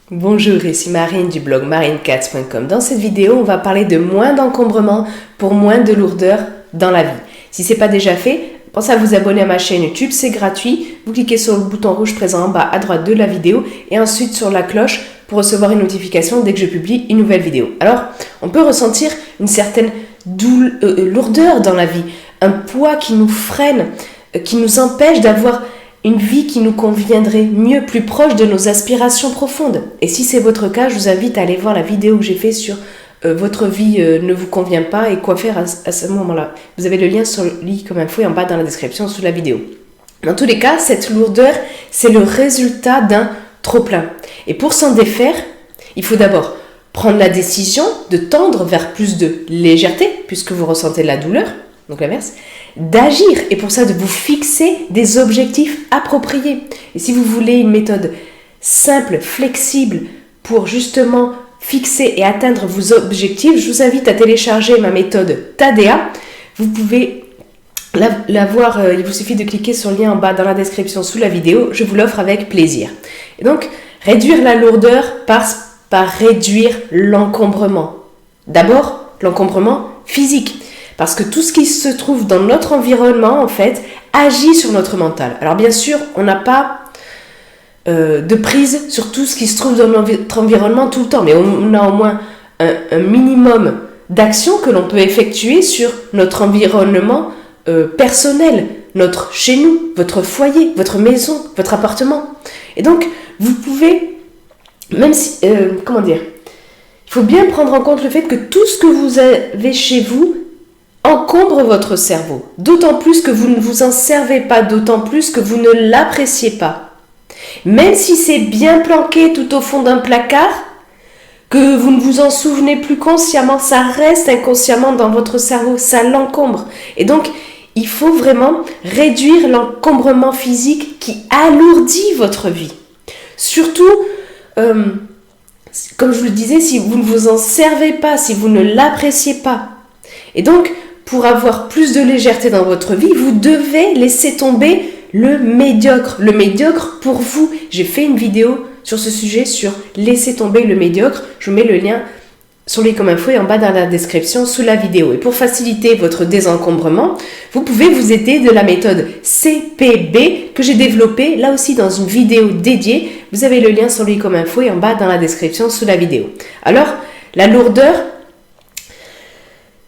Bonjour, ici Marine du blog marinecats.com. Dans cette vidéo, on va parler de moins d'encombrement pour moins de lourdeur dans la vie. Si ce n'est pas déjà fait, pensez à vous abonner à ma chaîne YouTube, c'est gratuit. Vous cliquez sur le bouton rouge présent en bas à droite de la vidéo et ensuite sur la cloche pour recevoir une notification dès que je publie une nouvelle vidéo. Alors, on peut ressentir une certaine lourdeur dans la vie, un poids qui nous freine, qui nous empêche d'avoir une vie qui nous conviendrait mieux, plus proche de nos aspirations profondes. Et si c'est votre cas, je vous invite à aller voir la vidéo que j'ai faite sur votre vie ne vous convient pas et quoi faire à ce moment-là. Vous avez le lien sur le lit comme info et en bas dans la description sous la vidéo. Dans tous les cas, cette lourdeur, c'est le résultat d'un trop-plein. Et pour s'en défaire, il faut d'abord prendre la décision de tendre vers plus de légèreté, puisque vous ressentez de la douleur, donc l'inverse, d'agir et pour ça de vous fixer des objectifs appropriés. Et si vous voulez une méthode simple, flexible pour justement fixer et atteindre vos objectifs, je vous invite à télécharger ma méthode TADEA. Vous pouvez la voir, il vous suffit de cliquer sur le lien en bas dans la description sous la vidéo, je vous l'offre avec plaisir. Et donc, réduire la lourdeur passe par réduire l'encombrement. D'abord, l'encombrement physique. Parce que tout ce qui se trouve dans notre environnement, en fait, agit sur notre mental. Alors bien sûr, on n'a pas de prise sur tout ce qui se trouve dans notre environnement tout le temps, mais on a au moins un minimum d'action que l'on peut effectuer sur notre environnement personnel, notre chez nous, votre foyer, votre maison, votre appartement. Et donc, vous pouvez, même si, il faut bien prendre en compte le fait que tout ce que vous avez chez vous encombre votre cerveau, d'autant plus que vous ne vous en servez pas, d'autant plus que vous ne l'appréciez pas. Même si c'est bien planqué tout au fond d'un placard, que vous ne vous en souvenez plus consciemment, ça reste inconsciemment dans votre cerveau, ça l'encombre. Et donc, il faut vraiment réduire l'encombrement physique qui alourdit votre vie. Surtout, comme je vous le disais, si vous ne vous en servez pas, si vous ne l'appréciez pas. Et donc, pour avoir plus de légèreté dans votre vie, vous devez laisser tomber le médiocre. Le médiocre pour vous. J'ai fait une vidéo sur ce sujet, sur laisser tomber le médiocre. Je vous mets le lien sur les comme info et en bas dans la description sous la vidéo. Et pour faciliter votre désencombrement, vous pouvez vous aider de la méthode CPB que j'ai développée là aussi dans une vidéo dédiée. Vous avez le lien sur les comme info et en bas dans la description sous la vidéo. Alors, la lourdeur,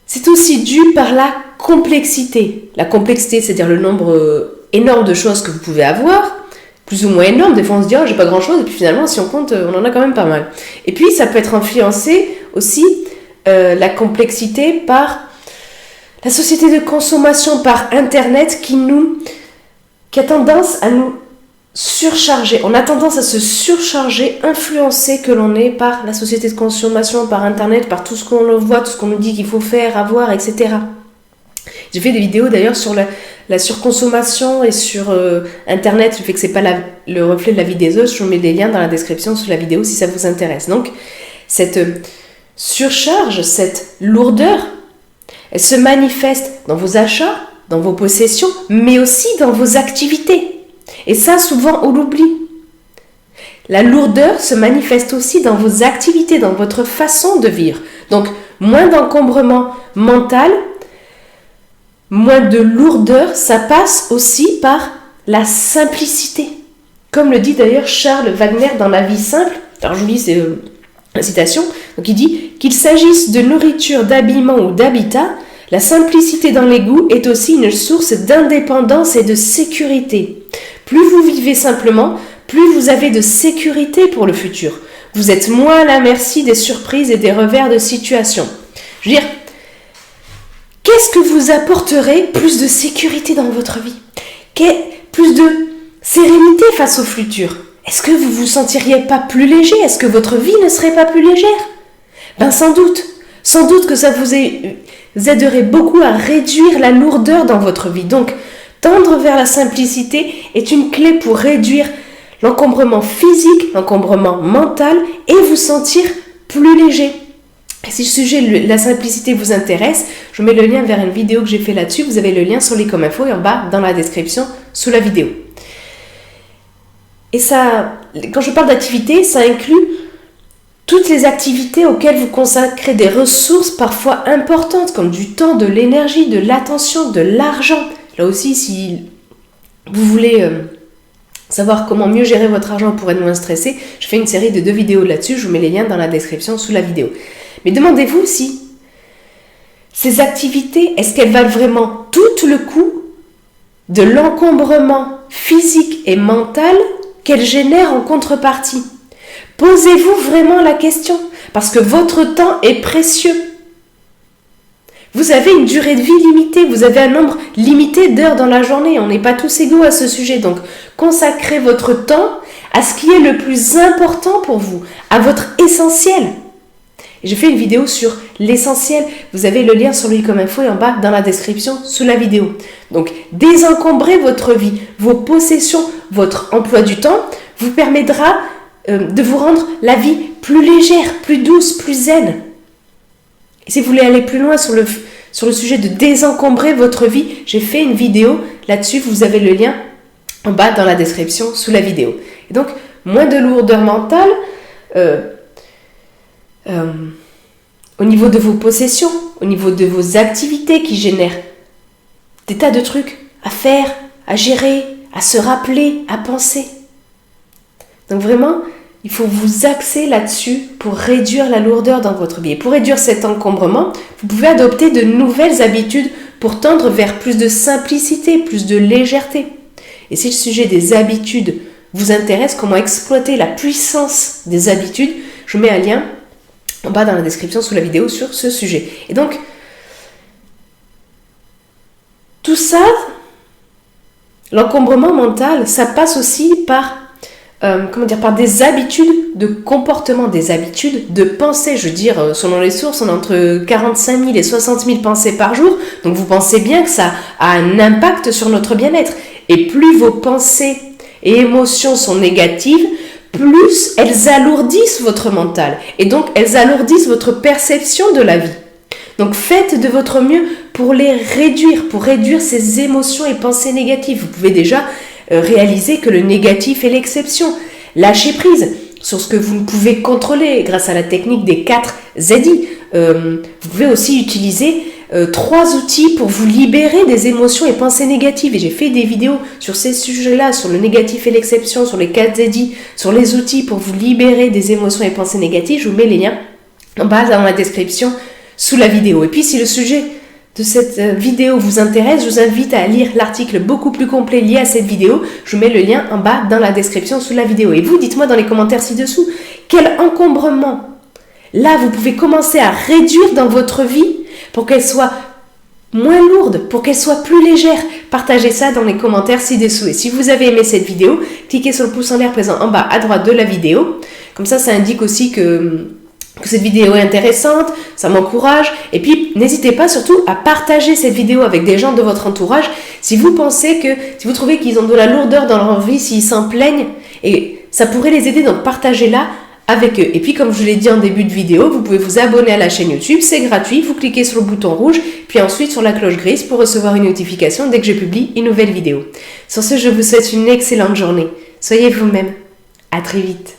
c'est aussi dû par la complexité. La complexité, c'est-à-dire le nombre énorme de choses que vous pouvez avoir, plus ou moins énorme. Des fois, on se dit, oh, j'ai pas grand-chose, et puis finalement, si on compte, on en a quand même pas mal. Et puis, ça peut être influencé aussi, la complexité, par la société de consommation, par Internet, qui a tendance à nous surcharger. On a tendance à se surcharger, influencé que l'on est par la société de consommation, par Internet, par tout ce qu'on voit, tout ce qu'on nous dit qu'il faut faire, avoir, etc. J'ai fait des vidéos d'ailleurs sur la surconsommation et sur Internet, le fait que c'est pas le reflet de la vie des autres. Je vous mets des liens dans la description sous la vidéo si ça vous intéresse. Donc, cette surcharge, cette lourdeur, elle se manifeste dans vos achats, dans vos possessions, mais aussi dans vos activités. Et ça, souvent, on l'oublie. La lourdeur se manifeste aussi dans vos activités, dans votre façon de vivre. Donc, moins d'encombrement mental, moins de lourdeur, ça passe aussi par la simplicité. Comme le dit d'ailleurs Charles Wagner dans La vie simple, alors je vous lis la citation, donc il dit « Qu'il s'agisse de nourriture, d'habillement ou d'habitat, la simplicité dans les goûts est aussi une source d'indépendance et de sécurité. Plus vous vivez simplement, plus vous avez de sécurité pour le futur. Vous êtes moins à la merci des surprises et des revers de situation. » Je veux dire, qu'est-ce que vous apporterez plus de sécurité dans votre vie? Plus de sérénité face au futur? Est-ce que vous vous sentiriez pas plus léger? Est-ce que votre vie ne serait pas plus légère? Ben sans doute. Sans doute que ça vous aiderait beaucoup à réduire la lourdeur dans votre vie. Donc, tendre vers la simplicité est une clé pour réduire l'encombrement physique, l'encombrement mental et vous sentir plus léger. Et si le sujet de la simplicité vous intéresse, je vous mets le lien vers une vidéo que j'ai fait là-dessus. Vous avez le lien sur les comme info et en bas dans la description sous la vidéo. Et ça, quand je parle d'activité, ça inclut toutes les activités auxquelles vous consacrez des ressources parfois importantes, comme du temps, de l'énergie, de l'attention, de l'argent. Là aussi, si vous voulez savoir comment mieux gérer votre argent pour être moins stressé, je fais une série de 2 vidéos là-dessus, je vous mets les liens dans la description sous la vidéo. Mais demandez-vous aussi, ces activités, est-ce qu'elles valent vraiment tout le coût de l'encombrement physique et mental qu'elles génèrent en contrepartie? Posez-vous vraiment la question, parce que votre temps est précieux. Vous avez une durée de vie limitée, vous avez un nombre limité d'heures dans la journée, on n'est pas tous égaux à ce sujet, donc consacrez votre temps à ce qui est le plus important pour vous, à votre essentiel. Et j'ai fait une vidéo sur l'essentiel, vous avez le lien sur lui comme info et en bas dans la description sous la vidéo. Donc désencombrez votre vie, vos possessions, votre emploi du temps vous permettra de vous rendre la vie plus légère, plus douce, plus zen. Et si vous voulez aller plus loin sur le sujet de désencombrer votre vie, j'ai fait une vidéo là-dessus, vous avez le lien en bas dans la description sous la vidéo. Et donc, moins de lourdeur mentale au niveau de vos possessions, au niveau de vos activités qui génèrent des tas de trucs à faire, à gérer, à se rappeler, à penser. Donc vraiment, il faut vous axer là-dessus pour réduire la lourdeur dans votre vie. Et pour réduire cet encombrement, vous pouvez adopter de nouvelles habitudes pour tendre vers plus de simplicité, plus de légèreté. Et si le sujet des habitudes vous intéresse, comment exploiter la puissance des habitudes, je mets un lien en bas dans la description sous la vidéo sur ce sujet. Et donc, tout ça, l'encombrement mental, ça passe aussi par par des habitudes de comportement, des habitudes de pensée. Je veux dire, selon les sources, on a entre 45 000 et 60 000 pensées par jour. Donc vous pensez bien que ça a un impact sur notre bien-être. Et plus vos pensées et émotions sont négatives, plus elles alourdissent votre mental. Et donc elles alourdissent votre perception de la vie. Donc faites de votre mieux pour les réduire, pour réduire ces émotions et pensées négatives. Vous pouvez déjà réaliser que le négatif est l'exception. Lâchez prise sur ce que vous ne pouvez contrôler grâce à la technique des 4 ZI. Vous pouvez aussi utiliser 3 outils pour vous libérer des émotions et pensées négatives. Et j'ai fait des vidéos sur ces sujets-là, sur le négatif et l'exception, sur les 4 ZI, sur les outils pour vous libérer des émotions et pensées négatives. Je vous mets les liens en bas dans la description sous la vidéo. Et puis si le sujet de cette vidéo vous intéresse, je vous invite à lire l'article beaucoup plus complet lié à cette vidéo. Je vous mets le lien en bas dans la description sous la vidéo. Et vous, dites-moi dans les commentaires ci-dessous, quel encombrement là vous pouvez commencer à réduire dans votre vie pour qu'elle soit moins lourde, pour qu'elle soit plus légère. Partagez ça dans les commentaires ci-dessous. Et si vous avez aimé cette vidéo, cliquez sur le pouce en l'air présent en bas à droite de la vidéo. Comme ça indique aussi que cette vidéo est intéressante, ça m'encourage. Et puis, n'hésitez pas surtout à partager cette vidéo avec des gens de votre entourage. Si vous trouvez qu'ils ont de la lourdeur dans leur vie, s'ils s'en plaignent, et ça pourrait les aider, donc partagez-la avec eux. Et puis, comme je vous l'ai dit en début de vidéo, vous pouvez vous abonner à la chaîne YouTube, c'est gratuit. Vous cliquez sur le bouton rouge, puis ensuite sur la cloche grise pour recevoir une notification dès que je publie une nouvelle vidéo. Sur ce, je vous souhaite une excellente journée. Soyez vous-même. À très vite.